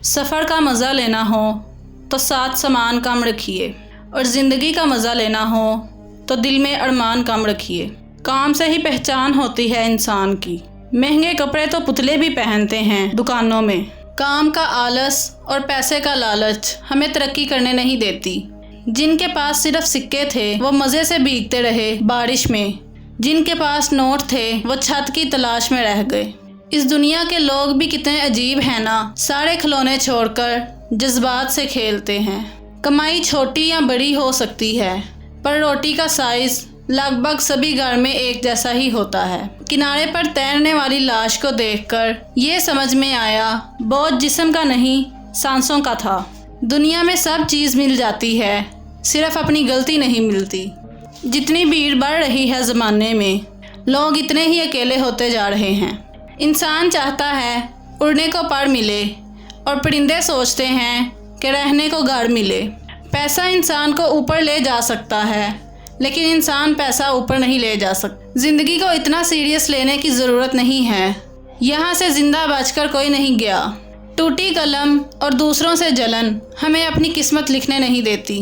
सफ़र का मज़ा लेना हो तो साथ सामान कम रखिए, और ज़िंदगी का मज़ा लेना हो तो दिल में अरमान कम रखिए। काम से ही पहचान होती है इंसान की। महंगे कपड़े तो पुतले भी पहनते हैं दुकानों में। काम का आलस और पैसे का लालच हमें तरक्की करने नहीं देती। जिनके पास सिर्फ सिक्के थे वो मज़े से भीगते रहे बारिश में। जिनके पास नोट थे वो छत की तलाश में रह गए। इस दुनिया के लोग भी कितने अजीब हैं ना, सारे खिलौने छोड़कर जज्बात से खेलते हैं। कमाई छोटी या बड़ी हो सकती है, पर रोटी का साइज लगभग सभी घर में एक जैसा ही होता है। किनारे पर तैरने वाली लाश को देखकर ये समझ में आया, बोझ जिस्म का नहीं सांसों का था। दुनिया में सब चीज़ मिल जाती है, सिर्फ अपनी गलती नहीं मिलती। जितनी भीड़ बढ़ रही है ज़माने में, लोग इतने ही अकेले होते जा रहे हैं। इंसान चाहता है उड़ने को पर मिले, और परिंदे सोचते हैं कि रहने को घर मिले। पैसा इंसान को ऊपर ले जा सकता है, लेकिन इंसान पैसा ऊपर नहीं ले जा सकता। ज़िंदगी को इतना सीरियस लेने की ज़रूरत नहीं है। यहाँ से ज़िंदा बचकर कोई नहीं गया। टूटी कलम और दूसरों से जलन हमें अपनी किस्मत लिखने नहीं देती।